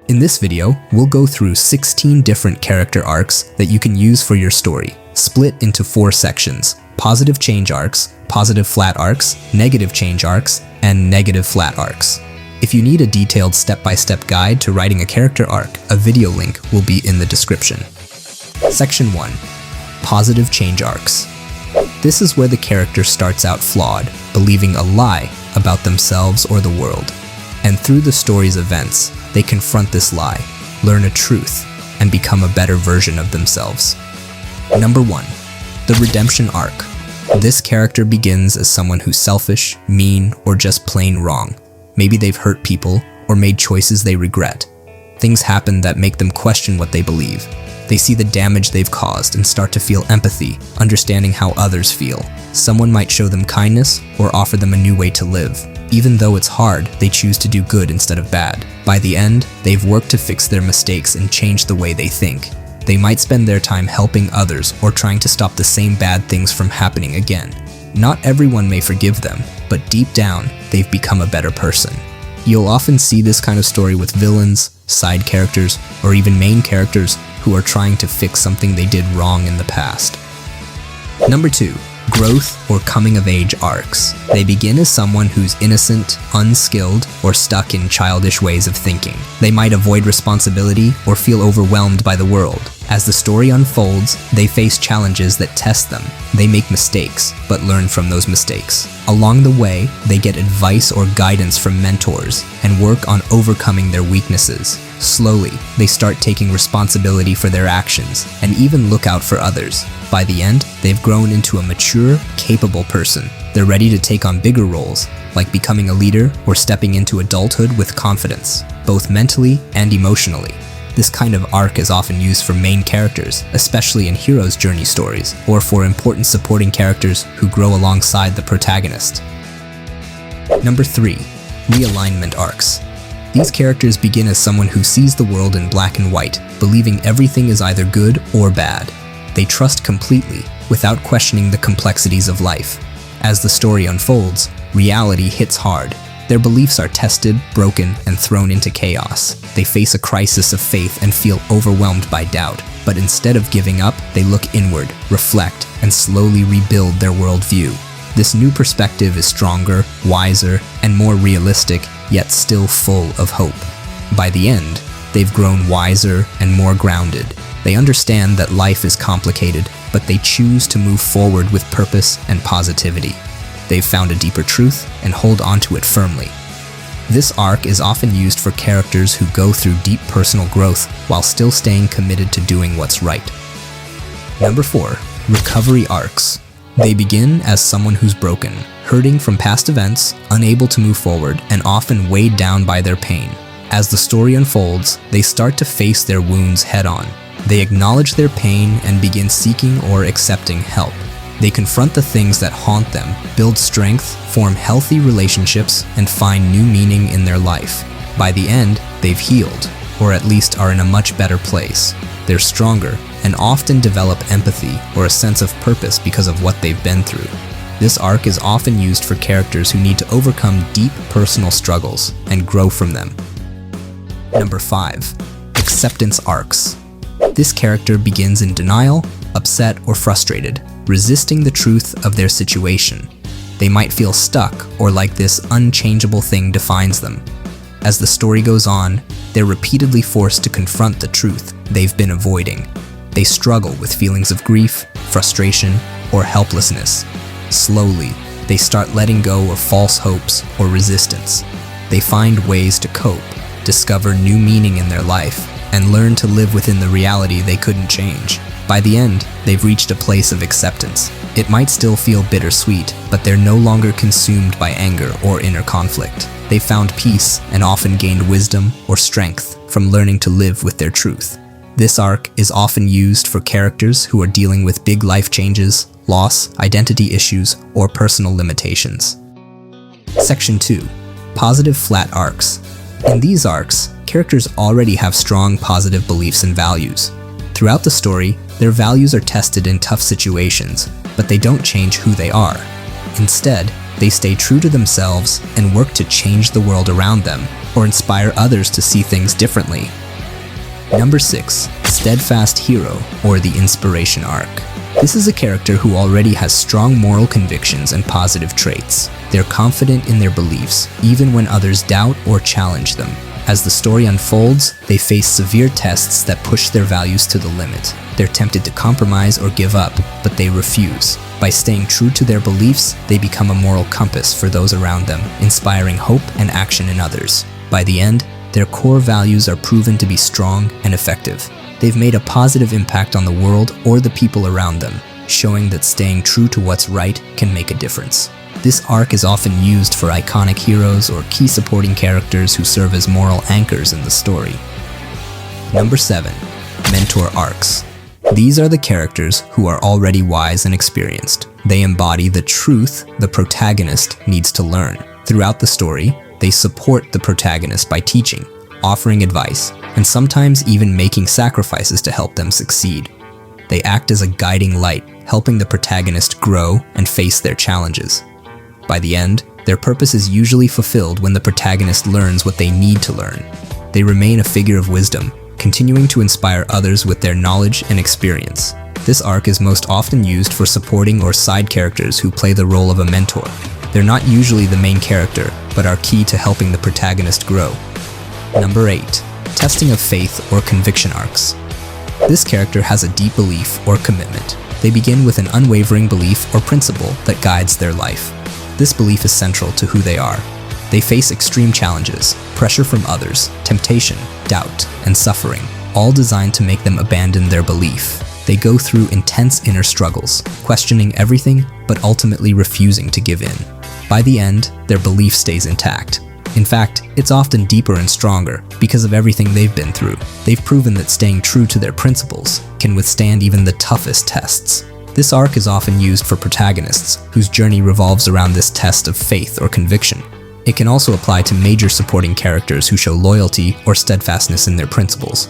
In this video, we'll go through 16 different character arcs that you can use for your story, split into 4 sections: positive change arcs, positive flat arcs, negative change arcs, and negative flat arcs. If you need a detailed step-by-step guide to writing a character arc, a video link will be in the description. Section 1. Positive change arcs. This is where the character starts out flawed, believing a lie about themselves or the world. And through the story's events, they confront this lie, learn a truth, and become a better version of themselves. Number 1. The redemption arc. This character begins as someone who's selfish, mean, or just plain wrong. Maybe they've hurt people or made choices they regret. Things happen that make them question what they believe. They see the damage they've caused and start to feel empathy, understanding how others feel. Someone might show them kindness or offer them a new way to live. Even though it's hard, they choose to do good instead of bad. By the end, they've worked to fix their mistakes and change the way they think. They might spend their time helping others or trying to stop the same bad things from happening again. Not everyone may forgive them, but deep down, they've become a better person. You'll often see this kind of story with villains, side characters, or even main characters who are trying to fix something they did wrong in the past. Number 2. Growth or coming-of-age arcs. They begin as someone who's innocent, unskilled, or stuck in childish ways of thinking. They might avoid responsibility or feel overwhelmed by the world. As the story unfolds, they face challenges that test them. They make mistakes, but learn from those mistakes. Along the way, they get advice or guidance from mentors and work on overcoming their weaknesses. Slowly, they start taking responsibility for their actions and even look out for others. By the end, they've grown into a mature, capable person. They're ready to take on bigger roles, like becoming a leader or stepping into adulthood with confidence, both mentally and emotionally. This kind of arc is often used for main characters, especially in hero's journey stories, or for important supporting characters who grow alongside the protagonist. Number 3. Realignment arcs. These characters begin as someone who sees the world in black and white, believing everything is either good or bad. They trust completely, without questioning the complexities of life. As the story unfolds, reality hits hard. Their beliefs are tested, broken, and thrown into chaos. They face a crisis of faith and feel overwhelmed by doubt. But instead of giving up, they look inward, reflect, and slowly rebuild their worldview. This new perspective is stronger, wiser, and more realistic, yet still full of hope. By the end, they've grown wiser and more grounded. They understand that life is complicated, but they choose to move forward with purpose and positivity. They've found a deeper truth and hold onto it firmly. This arc is often used for characters who go through deep personal growth while still staying committed to doing what's right. Number 4. Recovery arcs. They begin as someone who's broken, hurting from past events, unable to move forward, and often weighed down by their pain. As the story unfolds, they start to face their wounds head-on. They acknowledge their pain and begin seeking or accepting help. They confront the things that haunt them, build strength, form healthy relationships, and find new meaning in their life. By the end, they've healed, or at least are in a much better place. They're stronger and often develop empathy or a sense of purpose because of what they've been through. This arc is often used for characters who need to overcome deep personal struggles and grow from them. Number 5. Acceptance arcs. This character begins in denial, upset, or frustrated, resisting the truth of their situation. They might feel stuck or like this unchangeable thing defines them. As the story goes on, they're repeatedly forced to confront the truth they've been avoiding. They struggle with feelings of grief, frustration, or helplessness. Slowly, they start letting go of false hopes or resistance. They find ways to cope, discover new meaning in their life, and learn to live within the reality they couldn't change. By the end, they've reached a place of acceptance. It might still feel bittersweet, but they're no longer consumed by anger or inner conflict. They found peace and often gained wisdom or strength from learning to live with their truth. This arc is often used for characters who are dealing with big life changes, loss, identity issues, or personal limitations. Section 2. Positive flat arcs. In these arcs, characters already have strong positive beliefs and values. Throughout the story, their values are tested in tough situations, but they don't change who they are. Instead, they stay true to themselves and work to change the world around them, or inspire others to see things differently. Number 6. Steadfast Hero, or the Inspiration Arc. This is a character who already has strong moral convictions and positive traits. They're confident in their beliefs, even when others doubt or challenge them. As the story unfolds, they face severe tests that push their values to the limit. They're tempted to compromise or give up, but they refuse. By staying true to their beliefs, they become a moral compass for those around them, inspiring hope and action in others. By the end, their core values are proven to be strong and effective. They've made a positive impact on the world or the people around them, showing that staying true to what's right can make a difference. This arc is often used for iconic heroes or key supporting characters who serve as moral anchors in the story. Number 7. Mentor Arcs. These are the characters who are already wise and experienced. They embody the truth the protagonist needs to learn. Throughout the story, they support the protagonist by teaching, offering advice, and sometimes even making sacrifices to help them succeed. They act as a guiding light, helping the protagonist grow and face their challenges. By the end, their purpose is usually fulfilled when the protagonist learns what they need to learn. They remain a figure of wisdom, continuing to inspire others with their knowledge and experience. This arc is most often used for supporting or side characters who play the role of a mentor. They're not usually the main character, but are key to helping the protagonist grow. Number 8. Testing of Faith or Conviction Arcs. This character has a deep belief or commitment. They begin with an unwavering belief or principle that guides their life. This belief is central to who they are. They face extreme challenges, pressure from others, temptation, doubt, and suffering, all designed to make them abandon their belief. They go through intense inner struggles, questioning everything but ultimately refusing to give in. By the end, their belief stays intact. In fact, it's often deeper and stronger because of everything they've been through. They've proven that staying true to their principles can withstand even the toughest tests. This arc is often used for protagonists whose journey revolves around this test of faith or conviction. It can also apply to major supporting characters who show loyalty or steadfastness in their principles.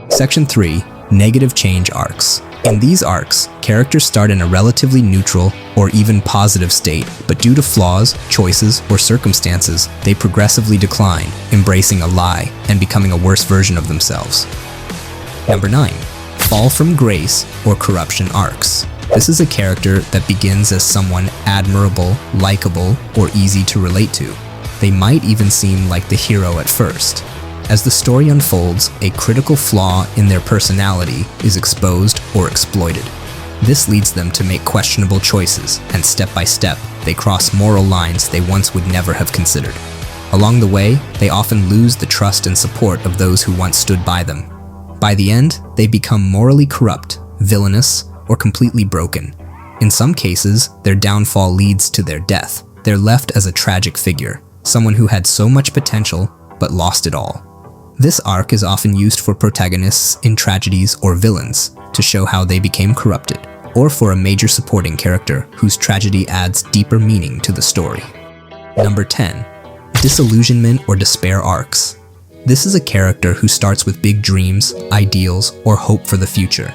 Section 3. Negative Change Arcs. In these arcs, characters start in a relatively neutral or even positive state, but due to flaws, choices, or circumstances, they progressively decline, embracing a lie and becoming a worse version of themselves. Number 9. Fall from Grace or Corruption Arcs. This is a character that begins as someone admirable, likable, or easy to relate to. They might even seem like the hero at first. As the story unfolds, a critical flaw in their personality is exposed or exploited. This leads them to make questionable choices, and step by step, they cross moral lines they once would never have considered. Along the way, they often lose the trust and support of those who once stood by them. By the end, they become morally corrupt, villainous, or completely broken. In some cases, their downfall leads to their death. They're left as a tragic figure, someone who had so much potential but lost it all. This arc is often used for protagonists in tragedies or villains to show how they became corrupted, or for a major supporting character whose tragedy adds deeper meaning to the story. Number 10. Disillusionment or Despair Arcs. This is a character who starts with big dreams, ideals, or hope for the future.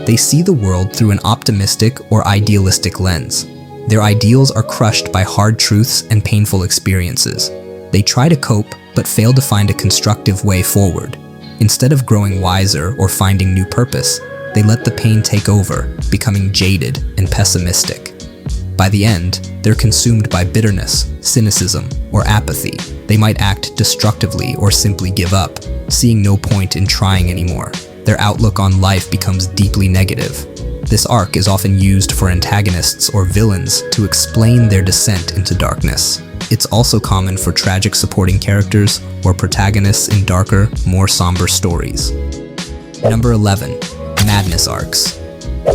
They see the world through an optimistic or idealistic lens. Their ideals are crushed by hard truths and painful experiences. They try to cope, but fail to find a constructive way forward. Instead of growing wiser or finding new purpose, they let the pain take over, becoming jaded and pessimistic. By the end, they're consumed by bitterness, cynicism, or apathy. They might act destructively or simply give up, seeing no point in trying anymore. Their outlook on life becomes deeply negative. This arc is often used for antagonists or villains to explain their descent into darkness. It's also common for tragic supporting characters or protagonists in darker, more somber stories. Number 11. Madness Arcs.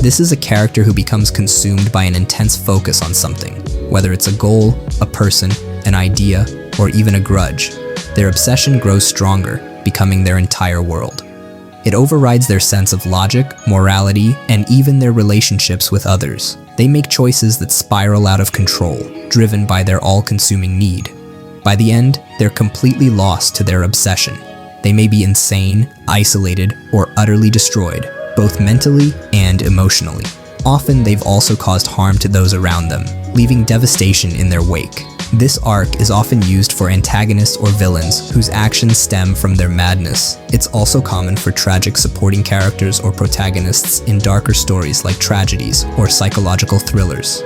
This is a character who becomes consumed by an intense focus on something, whether it's a goal, a person, an idea, or even a grudge. Their obsession grows stronger, becoming their entire world. It overrides their sense of logic, morality, and even their relationships with others. They make choices that spiral out of control, driven by their all-consuming need. By the end, they're completely lost to their obsession. They may be insane, isolated, or utterly destroyed, both mentally and emotionally. Often they've also caused harm to those around them, leaving devastation in their wake. This arc is often used for antagonists or villains whose actions stem from their madness. It's also common for tragic supporting characters or protagonists in darker stories like tragedies or psychological thrillers.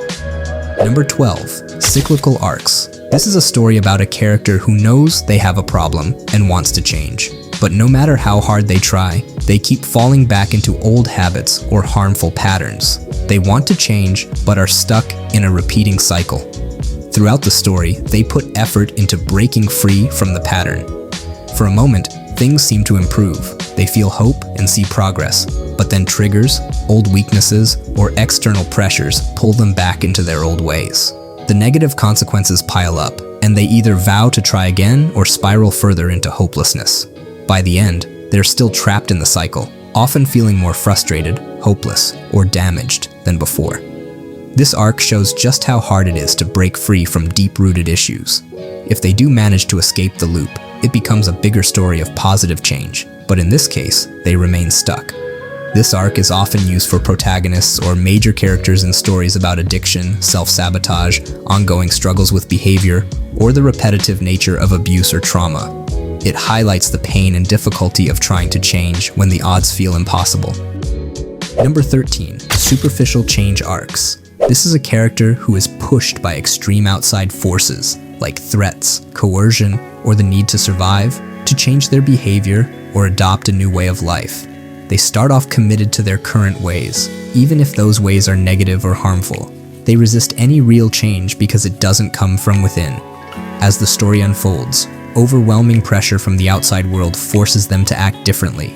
Number 12. Cyclical arcs. This is a story about a character who knows they have a problem and wants to change. But no matter how hard they try, they keep falling back into old habits or harmful patterns. They want to change, but are stuck in a repeating cycle. Throughout the story, they put effort into breaking free from the pattern. For a moment, things seem to improve. They feel hope and see progress, but then triggers, old weaknesses, or external pressures pull them back into their old ways. The negative consequences pile up, and they either vow to try again or spiral further into hopelessness. By the end, they're still trapped in the cycle, often feeling more frustrated, hopeless, or damaged than before. This arc shows just how hard it is to break free from deep-rooted issues. If they do manage to escape the loop, it becomes a bigger story of positive change, but in this case, they remain stuck. This arc is often used for protagonists or major characters in stories about addiction, self-sabotage, ongoing struggles with behavior, or the repetitive nature of abuse or trauma. It highlights the pain and difficulty of trying to change when the odds feel impossible. Number 13. Superficial change arcs. This is a character who is pushed by extreme outside forces, like threats, coercion, or the need to survive, to change their behavior or adopt a new way of life. They start off committed to their current ways, even if those ways are negative or harmful. They resist any real change because it doesn't come from within. As the story unfolds, overwhelming pressure from the outside world forces them to act differently.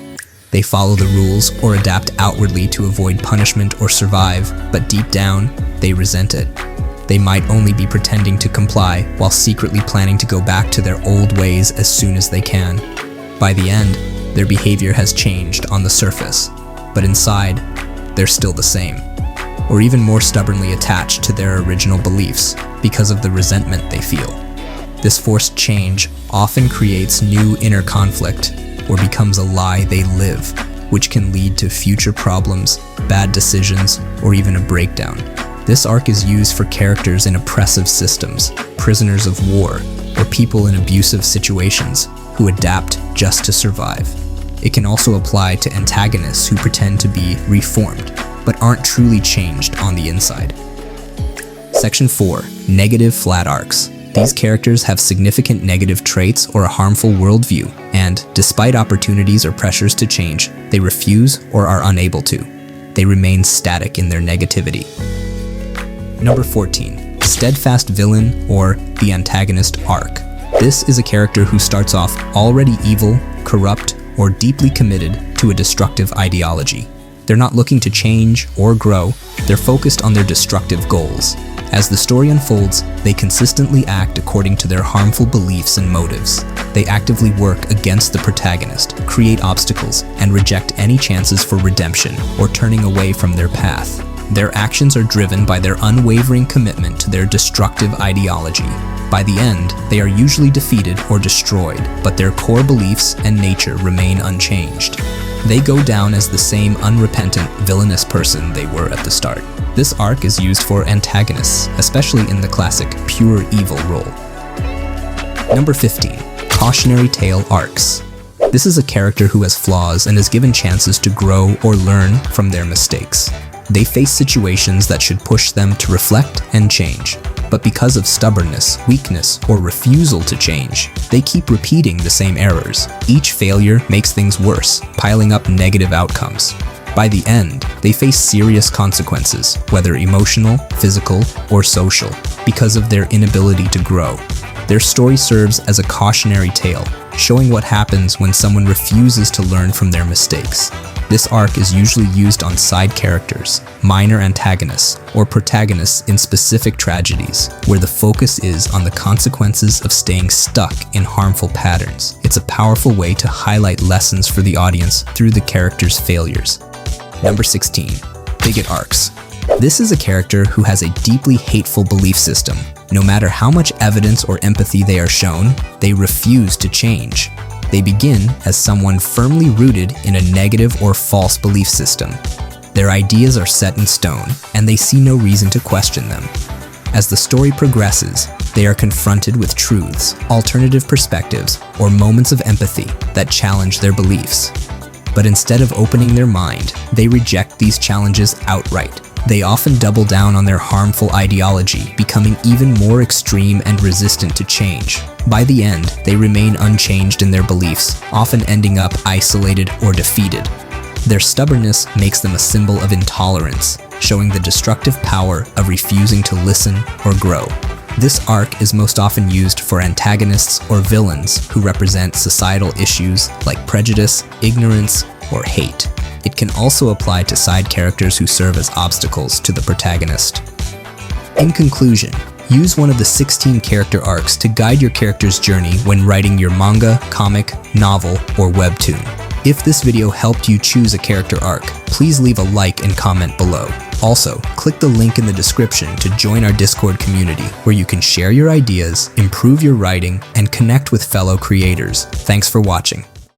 They follow the rules or adapt outwardly to avoid punishment or survive, but deep down, they resent it. They might only be pretending to comply while secretly planning to go back to their old ways as soon as they can. By the end, their behavior has changed on the surface, but inside, they're still the same, or even more stubbornly attached to their original beliefs because of the resentment they feel. This forced change often creates new inner conflict or becomes a lie they live, which can lead to future problems, bad decisions, or even a breakdown. This arc is used for characters in oppressive systems, prisoners of war, or people in abusive situations who adapt just to survive. It can also apply to antagonists who pretend to be reformed, but aren't truly changed on the inside. Section 4. Negative flat arcs. These characters have significant negative traits or a harmful worldview, and, despite opportunities or pressures to change, they refuse or are unable to. They remain static in their negativity. Number 14. Steadfast Villain, or the Antagonist Arc. This is a character who starts off already evil, corrupt, or deeply committed to a destructive ideology. They're not looking to change or grow, they're focused on their destructive goals. As the story unfolds, they consistently act according to their harmful beliefs and motives. They actively work against the protagonist, create obstacles, and reject any chances for redemption or turning away from their path. Their actions are driven by their unwavering commitment to their destructive ideology. By the end, they are usually defeated or destroyed, but their core beliefs and nature remain unchanged. They go down as the same unrepentant, villainous person they were at the start. This arc is used for antagonists, especially in the classic pure evil role. Number 15. Cautionary Tale arcs. This is a character who has flaws and is given chances to grow or learn from their mistakes. They face situations that should push them to reflect and change. But because of stubbornness, weakness, or refusal to change, they keep repeating the same errors. Each failure makes things worse, piling up negative outcomes. By the end, they face serious consequences, whether emotional, physical, or social, because of their inability to grow. Their story serves as a cautionary tale, showing what happens when someone refuses to learn from their mistakes. This arc is usually used on side characters, minor antagonists, or protagonists in specific tragedies, where the focus is on the consequences of staying stuck in harmful patterns. It's a powerful way to highlight lessons for the audience through the character's failures. Number 16. Bigot arcs. This is a character who has a deeply hateful belief system. No matter how much evidence or empathy they are shown, they refuse to change. They begin as someone firmly rooted in a negative or false belief system. Their ideas are set in stone, and they see no reason to question them. As the story progresses, they are confronted with truths, alternative perspectives, or moments of empathy that challenge their beliefs. But instead of opening their mind, they reject these challenges outright. They often double down on their harmful ideology, becoming even more extreme and resistant to change. By the end, they remain unchanged in their beliefs, often ending up isolated or defeated. Their stubbornness makes them a symbol of intolerance, showing the destructive power of refusing to listen or grow. This arc is most often used for antagonists or villains who represent societal issues like prejudice, ignorance, or hate. It can also apply to side characters who serve as obstacles to the protagonist. In conclusion, use one of the 16 character arcs to guide your character's journey when writing your manga, comic, novel, or webtoon. If this video helped you choose a character arc, please leave a like and comment below. Also, click the link in the description to join our Discord community, where you can share your ideas, improve your writing, and connect with fellow creators. Thanks for watching.